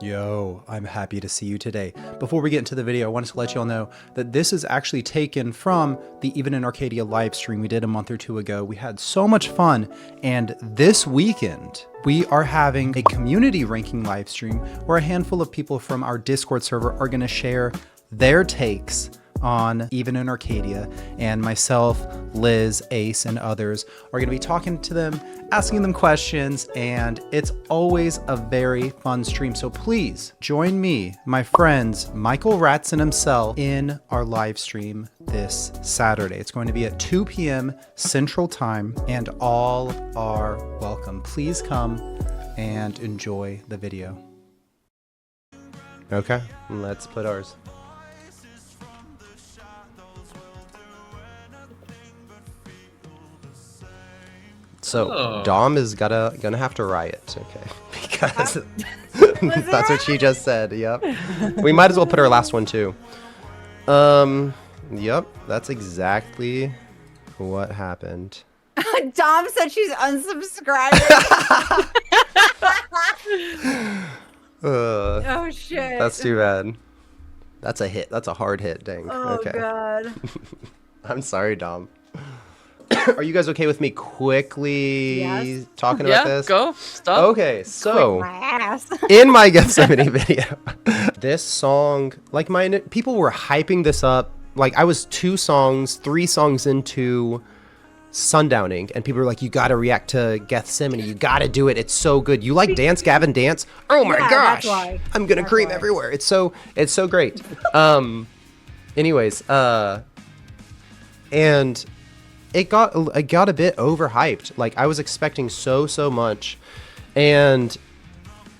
Yo, I'm happy to see you today. Before we get into the video, I wanted to let you all know that this is actually taken from the Even in Arcadia live stream we did a month or two ago. We had so much fun, and this weekend we are having a community ranking live stream where a handful of people from our Discord server are going to share their takes on Even in Arcadia, and myself, Liz, Ace, and others are going to be talking to them, asking them questions, and it's always a very fun stream. So please join me, my friends, Michael Ratson himself, in our live stream this Saturday. It's going to be at 2 p.m. Central Time, and all are welcome. Please come and enjoy the video. Okay, let's put ours. So Dom is gonna have to riot, okay? Because that's what she just said. Yep. We might as well put our last one too. Yep. That's exactly what happened. Dom said she's unsubscribing. Oh shit. That's too bad. That's a hit. That's a hard hit. Dang. Oh okay. god. I'm sorry, Dom. Are you guys okay with me quickly talking about this? Yeah, go. Stop. Okay, so My ass. in my Gethsemane video, this song, like people were hyping this up. Like I was 3 songs into Sundowning, and people were like, "You gotta react to Gethsemane. You gotta do it. It's so good. You like Dance Gavin Dance? Oh my gosh, that's why. I'm gonna cream everywhere. It's so great." Anyways, and it got a bit overhyped. Like I was expecting so much, and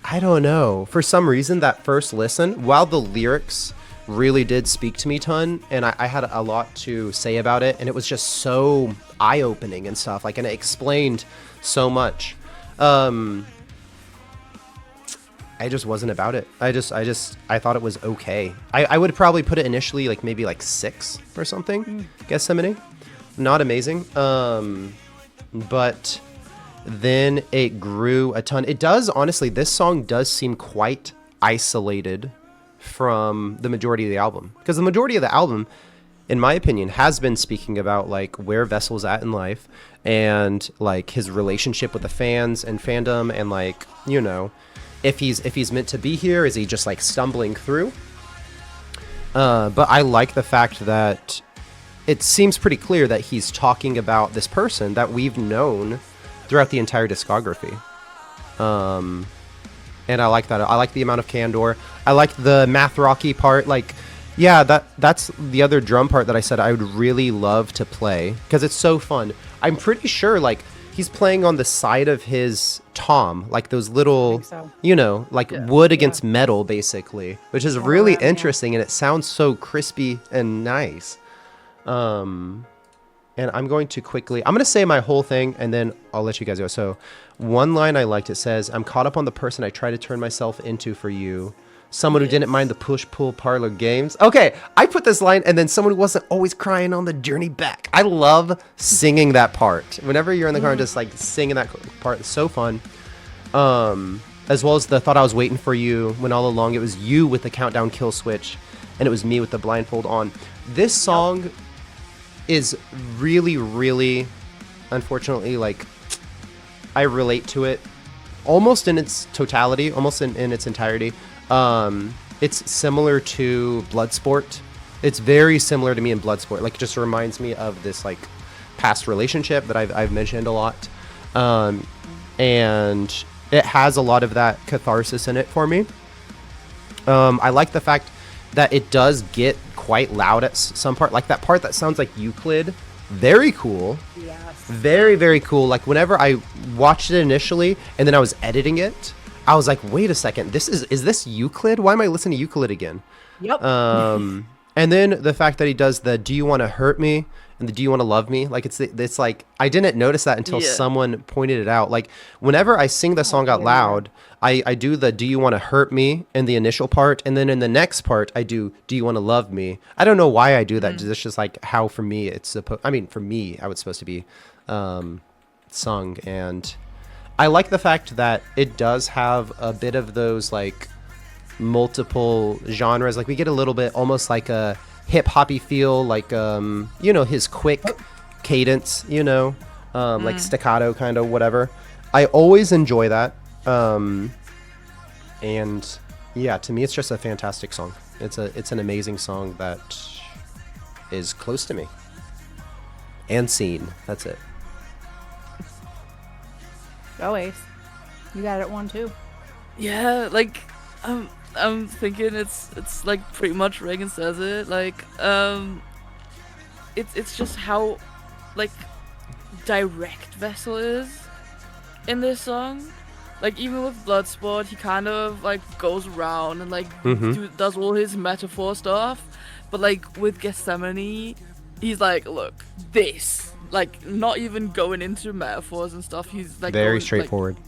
I don't know, for some reason that first listen, while the lyrics really did speak to me a ton, and I had a lot to say about it, and it was just so eye-opening and stuff, like, and it explained so much. I just wasn't about it. I thought it was okay. I would probably put it initially like maybe like 6 or something. Gethsemane. Not amazing, but then it grew a ton. It does, honestly, this song does seem quite isolated from the majority of the album, because the majority of the album, in my opinion, has been speaking about like where Vessel's at in life, and like his relationship with the fans and fandom, and like, you know, if he's meant to be here, is he just like stumbling through? But I like the fact that it seems pretty clear that he's talking about this person that we've known throughout the entire discography. And I like that. I like the amount of candor. I like the math rocky part. Like, yeah, that's the other drum part that I said I would really love to play, because it's so fun. I'm pretty sure like he's playing on the side of his tom, like those little, you know, like wood against metal basically, which is really interesting, and it sounds so crispy and nice. And I'm going to say my whole thing, and then I'll let you guys go. So one line I liked, it says, "I'm caught up on the person I try to turn myself into for you. Someone who didn't mind the push-pull parlor games." Okay, I put this line, and then someone who wasn't always crying on the journey back. I love singing that part. Whenever you're in the car and just like singing that part, it's so fun. As well as the "thought I was waiting for you when all along it was you with the countdown kill switch, and it was me with the blindfold on." This song is really, unfortunately, like, I relate to it almost in its totality, almost in its entirety. It's similar to Bloodsport. It's very similar to me in Bloodsport. Like, it just reminds me of this like past relationship that I've mentioned a lot, and it has a lot of that catharsis in it for me. I like the fact that it does get quite loud at some part, like that part that sounds like Euclid. Very cool. Yes. Very cool. Like whenever I watched it initially and then I was editing it, I was like, wait a second, is this Euclid? Why am I listening to Euclid again? Yep. And then the fact that he does the "do you want to hurt me" and the "do you want to love me," like it's like I didn't notice that until someone pointed it out. Like whenever I sing the song out loud, I do the "do you want to hurt me" in the initial part, and then in the next part I do "do you want to love me." I don't know why I do that. It's just like how for me it's supposed. I mean, for me, I was supposed to be sung, and I like the fact that it does have a bit of those like multiple genres. Like we get a little bit almost like a hip hoppy feel, like you know, his quick cadence, you know, like staccato kind of whatever. I always enjoy that. And yeah, to me it's just a fantastic song. It's an amazing song that is close to me. And seen. That's it. Go Ace. You got it one too. Yeah, like I'm thinking it's like pretty much Reagan says it. Like it's just how like direct Vessel is in this song. Like even with Bloodsport, he kind of like goes around and like does all his metaphor stuff. But like with Gethsemane, he's like, look, this, like not even going into metaphors and stuff. He's like very going, straightforward. Like,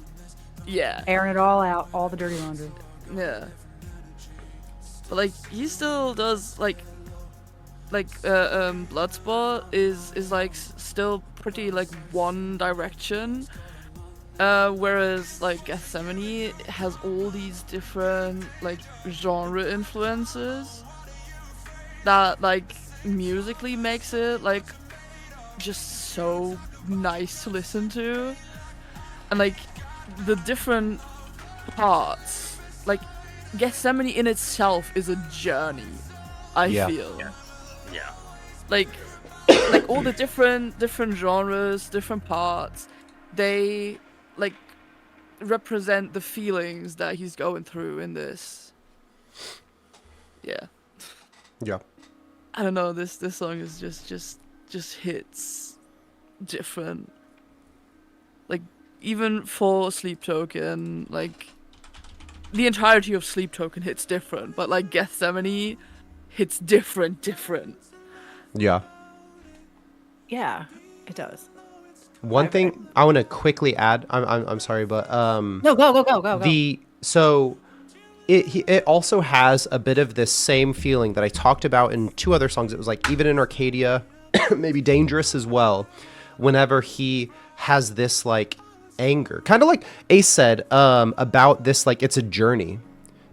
yeah. Airing it all out, all the dirty laundry. Yeah. But like he still does like Bloodsport is like still pretty like one direction. Whereas like Gethsemane has all these different like genre influences that like musically makes it like just so nice to listen to, and like the different parts, like Gethsemane in itself is a journey. I feel like all the different genres, different parts, they like represent the feelings that he's going through in this. Yeah. I don't know, this song is just hits different. Like even for Sleep Token, like the entirety of Sleep Token hits different, but like Gethsemane hits different. Yeah. Yeah, it does. One thing I want to quickly add, I'm sorry, but No, go. It also has a bit of this same feeling that I talked about in two other songs. It was like even in Arcadia, maybe Dangerous as well. Whenever he has this like anger, kind of like Ace said about this, like it's a journey,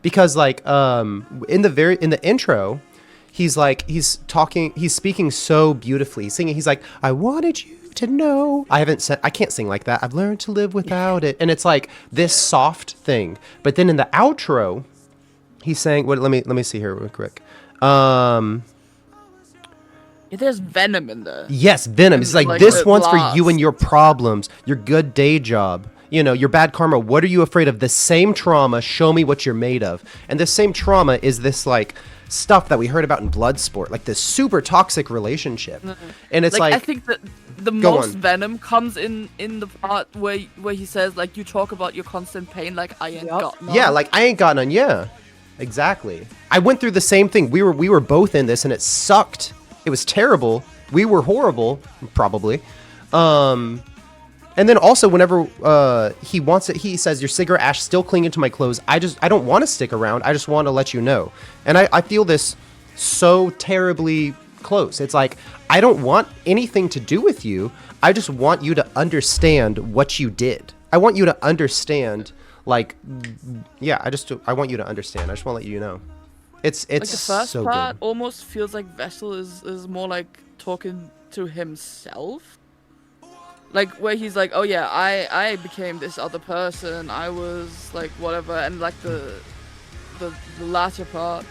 because like in the intro, he's speaking so beautifully, singing. He's like, I wanted you to know. I can't sing like that. I've learned to live without it. And it's like this soft thing. But then in the outro, he's saying, let me see here real quick. There's venom in there. Yes, venom. It's like this one's for you and your problems, your good day job, you know, your bad karma. What are you afraid of? The same trauma. Show me what you're made of. And the same trauma is this like stuff that we heard about in Bloodsport, like this super toxic relationship. And it's like I think that the most venom comes in the part where he says like, you talk about your constant pain like I ain't got none. Yeah, like I ain't got none. Yeah, exactly. I went through the same thing. We were both in this and it sucked. It was terrible. We were horrible, probably. And then also whenever he wants it, he says, your cigarette ash still clinging to my clothes. I don't want to stick around. I just want to let you know. And I feel this so terribly close. It's like, I don't want anything to do with you. I just want you to understand what you did. I want you to understand, like, yeah, I want you to understand. I just want to let you know. It's like the first so part good. almost feels like Vessel is more like talking to himself. Like where he's like, oh yeah, I became this other person. I was like whatever, and like the latter part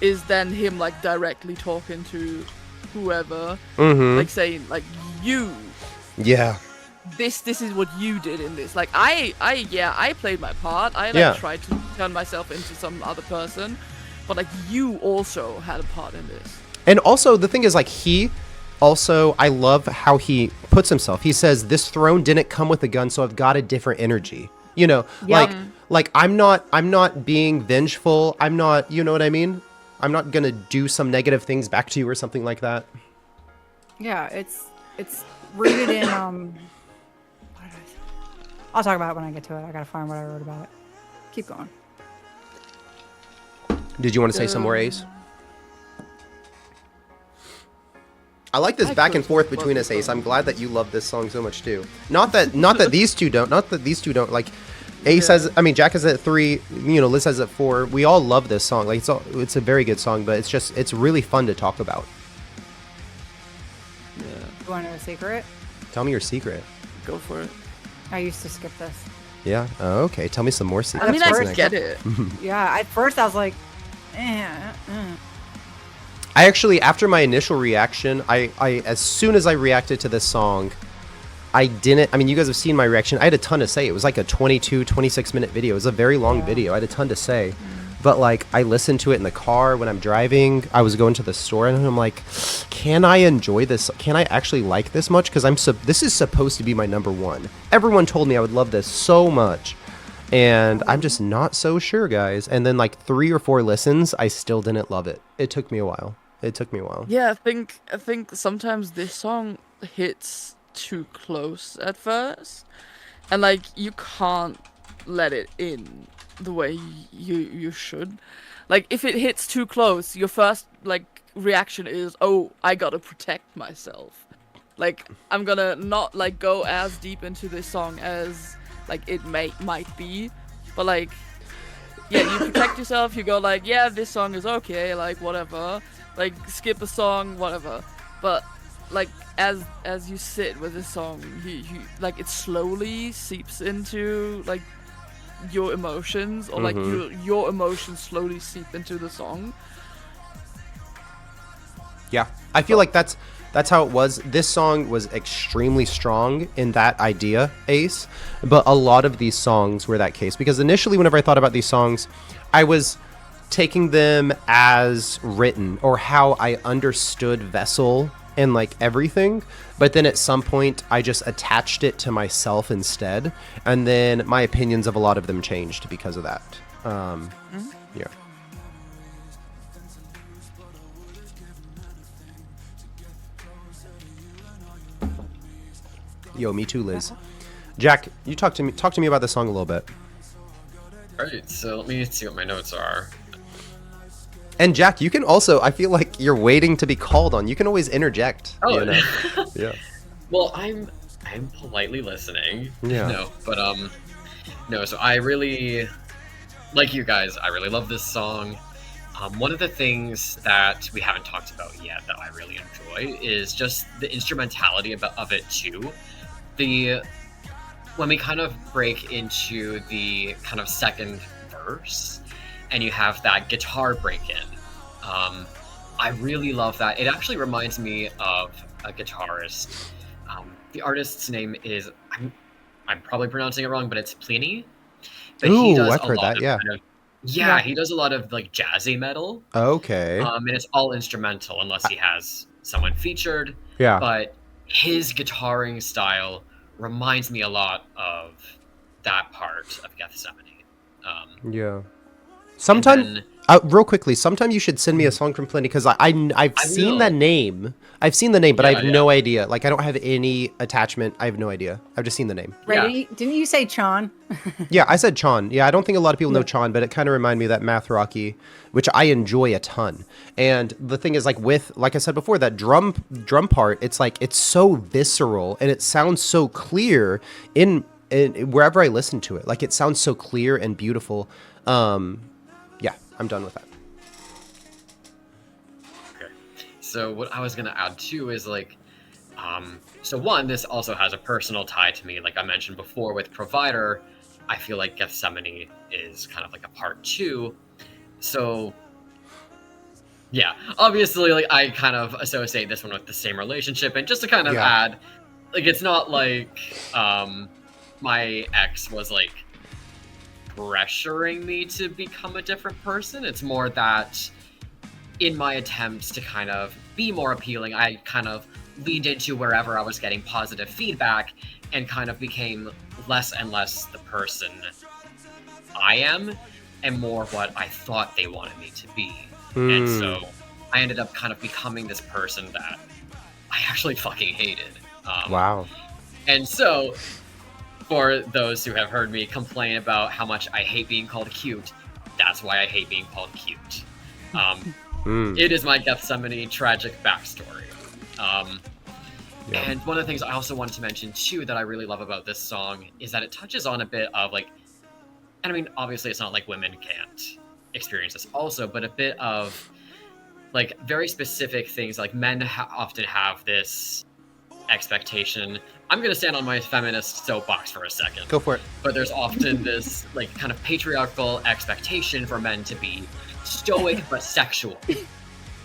is then him like directly talking to whoever, like saying like you. Yeah. This is what you did in this. Like I played my part. I tried to turn myself into some other person, but like you also had a part in this. And also the thing is like I love how he puts himself. He says, this throne didn't come with a gun, so I've got a different energy. You know, like I'm not being vengeful. I'm not, you know what I mean? I'm not going to do some negative things back to you or something like that. Yeah, it's rooted in what did I say? I'll talk about it when I get to it. I gotta find what I wrote about it. Keep going. Did you want to say some more, Ace? I like this back and forth between us, Ace. I'm glad that you love this song so much too. Not that these two don't. Not that these two don't. Like, Ace Yeah. has, I mean, Jack has it at 3. You know, Liz has it at 4. We all love this song. Like it's a very good song, but it's really fun to talk about. Yeah, You want to know a secret? Tell me your secret. go for it. I used to skip this. Yeah. Oh, okay. Tell me some more secrets. I mean, What's I next? get it. Yeah, at first I was like, I actually, after my initial reaction, I as soon as I reacted to this song, I mean, you guys have seen my reaction. I had a ton to say. It was like a 26 minute video. It was a very long video. I had a ton to say. But like, I listened to it in the car when I'm driving. I was going to the store and I'm like, can I enjoy this? Can I actually like this much? Because this is supposed to be my number 1. Everyone told me I would love this so much. And I'm just not so sure, guys. And then like 3 or 4 listens, I still didn't love it. It took me a while. Yeah, I think sometimes this song hits too close at first, and like you can't let it in the way you should. Like if it hits too close, your first like reaction is, oh, I gotta protect myself. Like I'm gonna not like go as deep into this song as like it might be, but like yeah, you protect yourself. You go like, yeah, this song is okay, like whatever, like skip a song, whatever. But like as you sit with this song, you like it slowly seeps into like your emotions, or like your emotions slowly seep into the song. Yeah, I feel like that's how it was. This song was extremely strong in that idea, Ace, but a lot of these songs were that case, because initially whenever I thought about these songs, I was taking them as written or how I understood Vessel and like everything, but then at some point I just attached it to myself instead, and then my opinions of a lot of them changed because of that. Yeah. Yo, me too, Liz. Jack, you talk to me about this song a little bit. Alright, so let me see what my notes are. And Jack, you can also, I feel like you're waiting to be called on. You can always interject. Oh, you know? Yeah. Well, I'm politely listening. Yeah. No, but no. So I really, like you guys, I really love this song. One of the things that we haven't talked about yet that I really enjoy is just the instrumentality of it too. When we kind of break into the kind of second verse, and you have that guitar break-in. I really love that. It actually reminds me of a guitarist. The artist's name is, I'm probably pronouncing it wrong, but it's Pliny. But he Ooh, does I've heard that, yeah. Yeah. He does a lot of like jazzy metal. Okay. And it's all instrumental unless he has someone featured. Yeah. But his guitaring style reminds me a lot of that part of Gethsemane. Yeah. Sometime, then- real quickly, sometime you should send me a song from Pliny, because I've seen will. that name. I've seen the name, but I Yeah, have no idea. Like, I don't have any attachment. I have no idea. I've just seen the name. Ready? Didn't you say Chan? Yeah, I said Chan. Yeah, I don't think a lot of people know Chan, but it kind of reminded me of that math rocky, which I enjoy a ton. And the thing is, like I said before, that drum part, it's like, it's so visceral and it sounds so clear in wherever I listen to it. Like, it sounds so clear and beautiful. Yeah, I'm done with that. Okay. So what I was gonna add too is like, so one, this also has a personal tie to me. Like I mentioned before with Provider, I feel like Gethsemane is kind of like a part 2. So yeah, obviously, like I kind of associate this one with the same relationship, and just to kind of add, like it's not like my ex was like pressuring me to become a different person. It's more that in my attempts to kind of be more appealing, I kind of leaned into wherever I was getting positive feedback and kind of became less and less the person I am and more what I thought they wanted me to be. And so I ended up kind of becoming this person that I actually fucking hated. Wow. And so, for those who have heard me complain about how much I hate being called cute, that's why I hate being called cute. It is my Gethsemane tragic backstory. And one of the things I also wanted to mention too that I really love about this song is that it touches on a bit of like and I mean, obviously, it's not like women can't experience this also, but a bit of like very specific things. Like men often have this expectation. I'm gonna stand on my feminist soapbox for a second. Go for it. But there's often this like kind of patriarchal expectation for men to be stoic but sexual,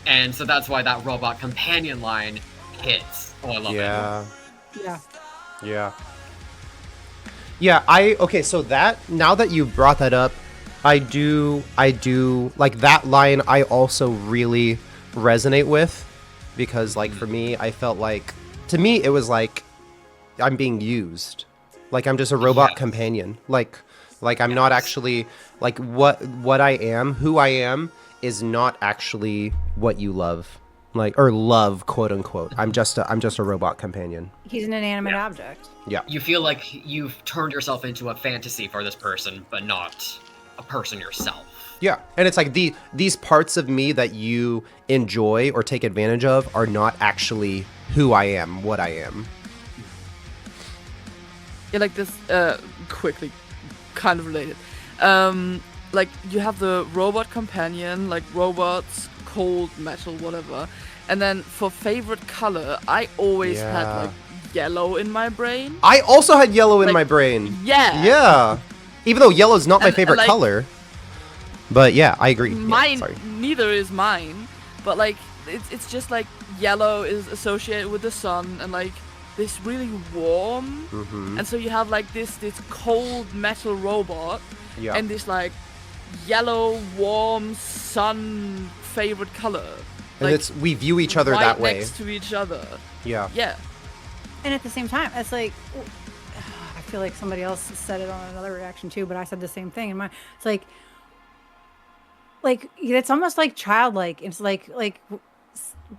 and so that's why that robot companion line hits. Oh, I love it. Yeah. Yeah. Yeah. Yeah, okay, so that, now that you brought that up, I do, like, that line I also really resonate with, because, like, for me, I felt like, to me, it was like, I'm being used. Like, I'm just a robot companion. Like, I'm not actually, like, what I am, who I am, is not actually what you love. Like, or love, quote unquote. I'm just a robot companion. He's an inanimate object. Yeah. You feel like you've turned yourself into a fantasy for this person, but not a person yourself. Yeah, and it's like these parts of me that you enjoy or take advantage of are not actually who I am, what I am. Yeah, like this, quickly, kind of related. Like, you have the robot companion, like robots, cold, metal, whatever. And then for favorite color, I always had, like, yellow in my brain. I also had yellow in Like, my brain. Yeah. Yeah. Even though yellow's not my And, favorite like, color. But yeah, I agree. Mine, Yeah, sorry. neither is mine. But, like, it's just, like, yellow is associated with the sun and, like, this really warm. Mm-hmm. And so you have, like, this cold metal robot. Yeah. And this, like, yellow, warm, sun favorite color. And Like, it's, we view each other right that way. next to each other. Yeah. Yeah. And at the same time, it's like, I feel like somebody else said it on another reaction too, but I said the same thing. And it's like it's almost like childlike. It's like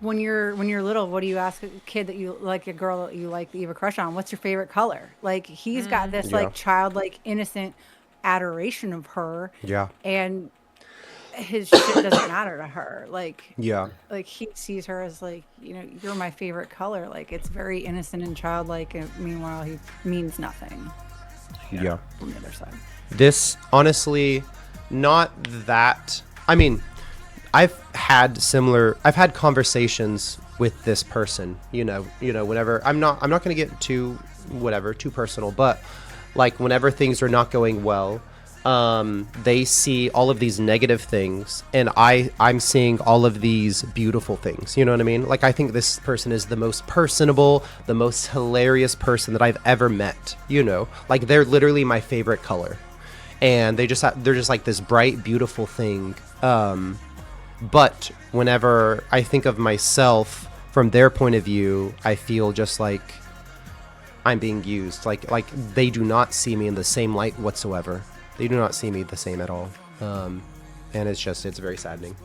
when you're little, what do you ask a kid that you like, a girl that you like, that you have a crush on? What's your favorite color? Like, he's got this like childlike, innocent adoration of her. Yeah. And his shit doesn't matter to her. Like, Yeah. like he sees her as like, you know, you're my favorite color. Like, it's very innocent and childlike, and meanwhile he means nothing Yeah. on the other side. This, honestly, not that, I mean, I've had conversations with this person, you know, whenever, I'm not going to get too personal, but like whenever things are not going well, they see all of these negative things, and I'm seeing all of these beautiful things. You know what I mean? Like, I think this person is the most personable, the most hilarious person that I've ever met. You know, like, they're literally my favorite color, and they're just like this bright, beautiful thing. But whenever I think of myself from their point of view, I feel just like I'm being used. Like they do not see me in the same light whatsoever. They do not see me the same at all. And it's very saddening.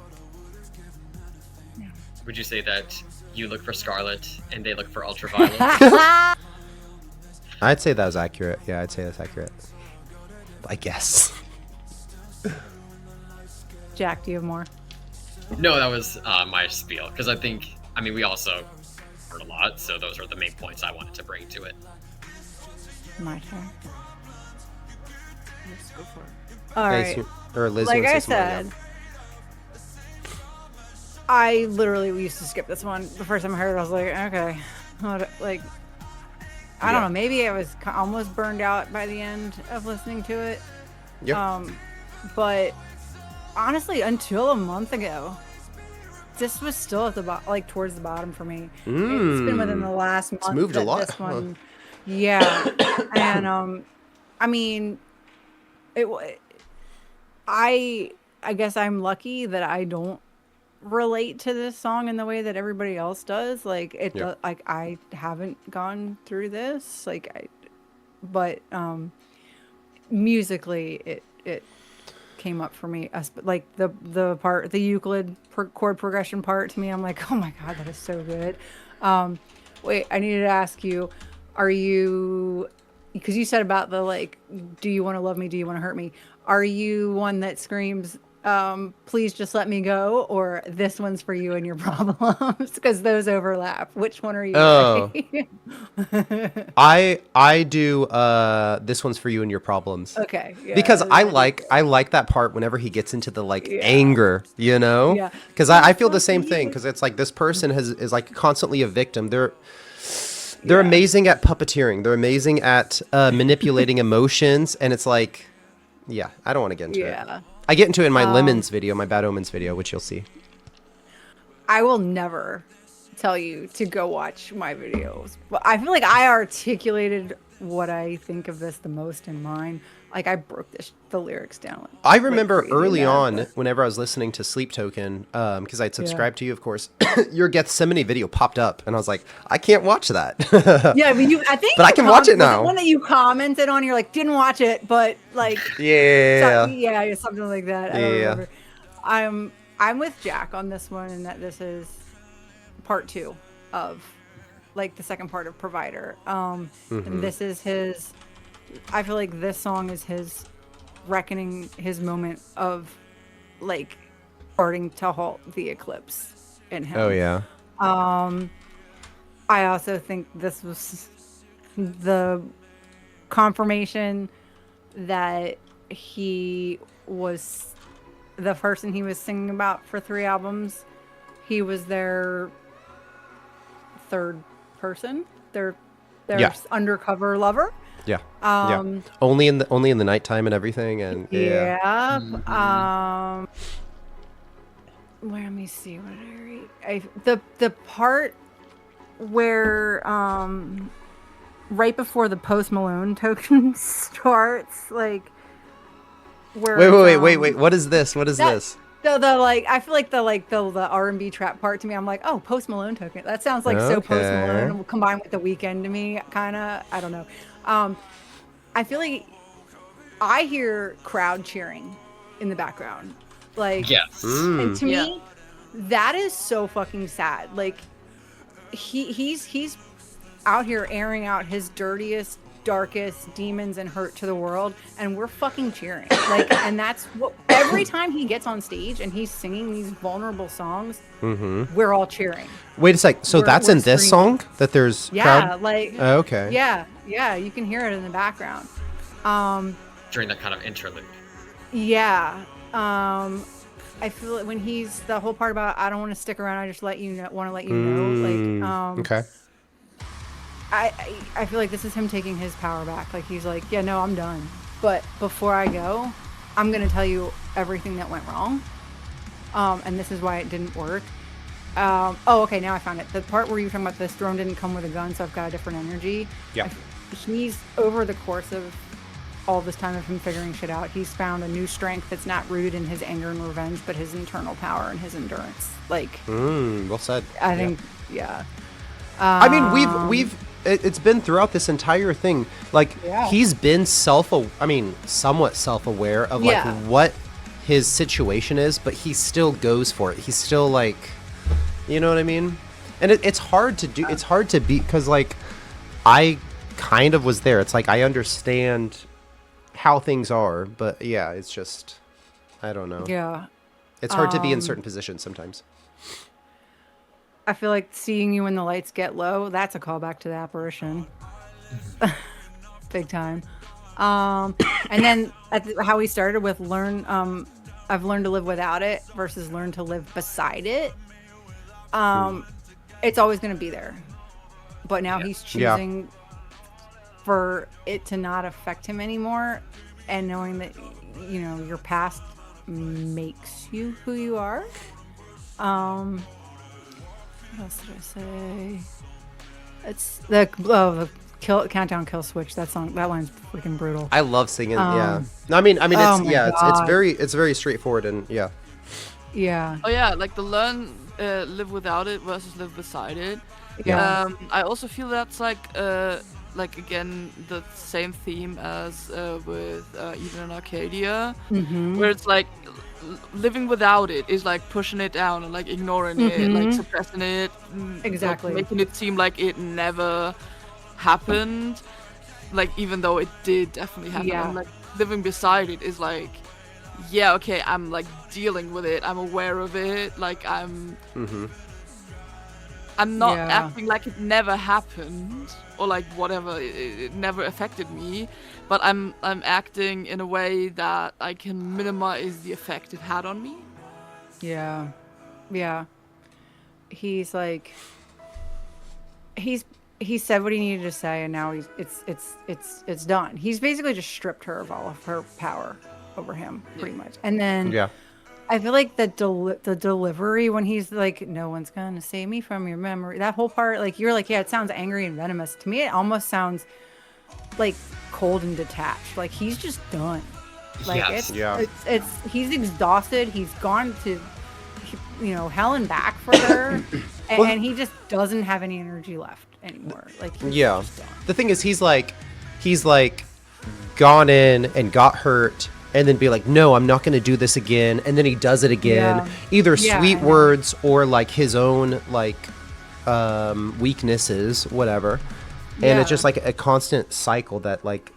Would you say that you look for Scarlet and they look for Ultraviolet? I'd say that was accurate. Yeah, I'd say that's accurate. I guess. Jack, do you have more? No, that was my spiel, because I mean, we also heard a lot, so those are the main points I wanted to bring to it. My turn. Let's go for it. All Hey, right. or Liz, Like you wanna I say something right said, I literally used to skip this one. The first time I heard it, I was like, okay. Like, I don't know. Maybe I was almost burned out by the end of listening to it. Yeah. But honestly, until a month ago, this was still at the like towards the bottom for me. It's been within the last month. moved a that lot, This one, yeah. And I mean, I guess I'm lucky that I don't relate to this song in the way that everybody else does. Like like I haven't gone through this. But musically, it came up for me. Like the Euclid chord progression part, to me, I'm like, oh my god, that is so good. Wait, I needed to ask you, are you, because you said about the like, do you want to love me, do you want to hurt me, are you one that screams Please Just Let Me Go, or This One's for You and Your Problems, because those overlap. Which one are you? Oh. writing? I do This One's for You and Your Problems. Okay. Yeah, Because I like that part whenever he gets into the like Yeah. anger, you know? Yeah. Because I feel the same thing, because it's like this person is like constantly a victim. They're amazing at puppeteering. They're amazing at manipulating emotions, and it's like, yeah, I don't want to get into it. Yeah. I get into it in my Lemons video, my Bad Omens video, which you'll see. I will never tell you to go watch my videos, but I feel like I articulated what I think of this the most in mine. Like I broke the lyrics down. Like, I remember crazy early that, on, but- whenever I was listening to Sleep Token, because I'd subscribed to you, of course, your Gethsemane video popped up, and I was like, I can't watch that. Yeah, but I think. But I can watch it was now. One that you commented on, you're like, didn't watch it, but like, Yeah. yeah, something like that. I don't Yeah. remember. I'm with Jack on this one, and that this is part 2 of like the second part of Provider. And this is his. I feel like this song is his reckoning, his moment of like starting to halt the eclipse in him. Oh, yeah. I also think this was the confirmation that he was the person he was singing about for 3 albums. He was their third person, their Yeah. undercover lover. Yeah. Yeah. Only in the nighttime and everything, and Yeah. Let me see what I read. The part where right before the Post Malone token starts, like where wait. What is this? What is this? The like I feel like the R&B trap part to me, I'm like, oh, Post Malone token. That sounds like so Post Okay. Malone combined with The Weeknd to me, kind of. I don't know. I feel like I hear crowd cheering in the background, like Yes. and to Yeah. me, that is so fucking sad. Like he's out here airing out his dirtiest, darkest demons and hurt to the world, and we're fucking cheering. Like, and that's what every time he gets on stage and he's singing these vulnerable songs, we're all cheering. Wait a sec. So We're- that's we're in this screaming. song that there's Yeah, crowd? like Oh, okay. yeah, you can hear it in the background. During that kind of interlude. Yeah. I feel like when he's the whole part about I don't want to stick around, I just want to let you know. Like, Okay. I feel like this is him taking his power back. Like he's like, yeah, no, I'm done. But before I go, I'm gonna tell you everything that went wrong. And this is why it didn't work. Oh, okay, now I found it. The part where you were talking about this drone didn't come with a gun, so I've got a different energy. Yeah. He's over the course of all this time of him figuring shit out, he's found a new strength that's not rooted in his anger and revenge, but his internal power and his endurance. Like, Well said. I think, yeah. I mean, it's been throughout this entire thing. Like, Yeah. he's been somewhat self-aware of like Yeah. what his situation is, but he still goes for it. He's still like, you know what I mean? And it's hard to do. It's hard to be, because like, I kind of was there. It's like I understand how things are, but yeah, it's just, I don't know. Yeah. It's hard to be in certain positions sometimes. I feel like seeing you when the lights get low, that's a callback to the apparition. Big time. And then how we started with I've learned to live without it versus learn to live beside it. It's always going to be there. But now he's choosing for it to not affect him anymore, and knowing that, you know, your past makes you who you are. What else did I say? It's the countdown kill switch. That line's freaking brutal. I love singing. Yeah. No, I mean, oh it's my yeah, God. it's very straightforward, and yeah. Yeah. Oh yeah, like the learn live without it versus live beside it. Yeah. I also feel that's like again the same theme as with even in Arcadia, where it's like living without it is like pushing it down and like ignoring it, like suppressing it, like, Exactly. making it seem like it never happened, like even though it did definitely happen. Yeah. And like living beside it is like yeah, okay, I'm like dealing with it. I'm aware of it. Like I'm not Yeah. acting like it never happened or like whatever. It never affected me, but I'm acting in a way that I can minimize the effect it had on me. Yeah. Yeah. He's like he said what he needed to say, and now it's done. He's basically just stripped her of all of her power over him, pretty much. And then Yeah. I feel like the delivery when he's like, "No one's gonna save me from your memory." That whole part, like you're like, yeah, it sounds angry and venomous. To me, it almost sounds like cold and detached. Like he's just done. Like Yes. it's he's exhausted. He's gone to hell and back for her, and he just doesn't have any energy left anymore. Like he's just done. The thing is, he's like gone in and got hurt, and then be like, no, I'm not going to do this again, and then he does it again. Yeah. Either Yeah, sweet I know. words or like his own like weaknesses, whatever. And it's Yeah. just like a constant cycle that like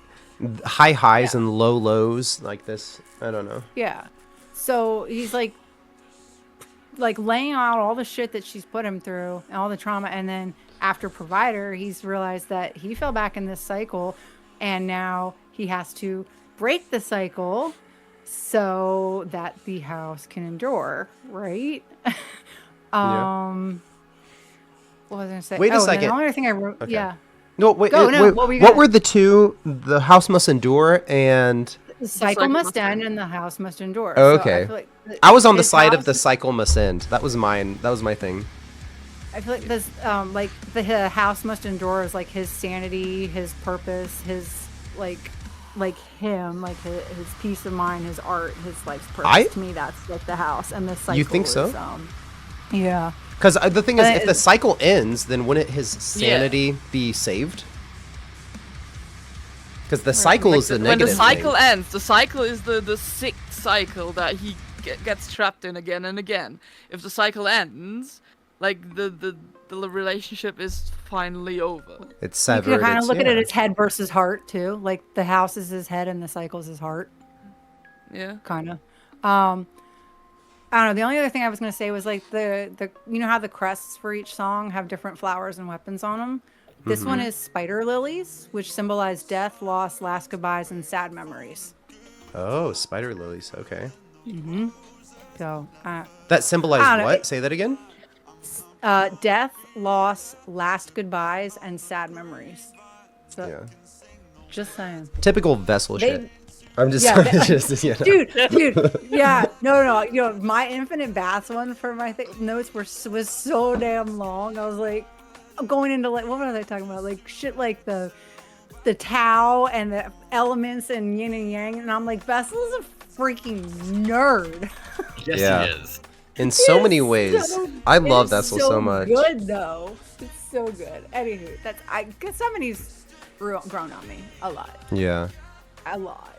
high highs and low lows like this. I don't know. Yeah. So he's like laying out all the shit that she's put him through and all the trauma, and then after Provider, he's realized that he fell back in this cycle, and now he has to break the cycle so that the house can endure, right? What was I gonna say? Wait a and then second. the only other thing I wrote, Okay. yeah, No, wait. Go, no, wait, what were you what gonna- were the two? The house must endure and. the cycle must end and the house must endure. Oh, So okay. feel like I was on the his side of house- the cycle must end. That was mine. That was my thing. I feel like this, like the house must endure is like his sanity, his purpose, his like him, like his peace of mind, his art, his life's purpose. To me, that's like the house, and the cycle. You think so? Is, yeah. Because the thing is, But if the cycle ends, then wouldn't his sanity be saved? Because the cycle is the when negative the cycle thing. ends, the cycle is the sick cycle that he gets trapped in again and again. If the cycle ends, like the relationship is finally over. It's You severed. can kind of it's- look at it yeah. as head versus heart too. Like the house is his head and the cycle is his heart. Yeah. Kind of. I don't know. The only other thing I was gonna say was like the how the crests for each song have different flowers and weapons on them. This one is spider lilies, which symbolize death, loss, last goodbyes, and sad memories. Oh, spider lilies. Okay. So, That I symbolized don't know. what? Say that again. death, loss, last goodbyes, and sad memories. So, Yeah. just saying. Typical vessel They- shit. I'm just, Yeah, just you know. dude, yeah, no, my infinite baths one for my notes was so damn long. I was like, going into like, what was I talking about? Like shit, like the Tao and the elements and yin and yang, and I'm like, Vessel's a freaking nerd. Yes, Yeah. he is. In so many It's ways. so- I love it's Vessel so much. Good though, it's so good. Anywho, Gethsemane's grown on me a lot, Yeah. a lot.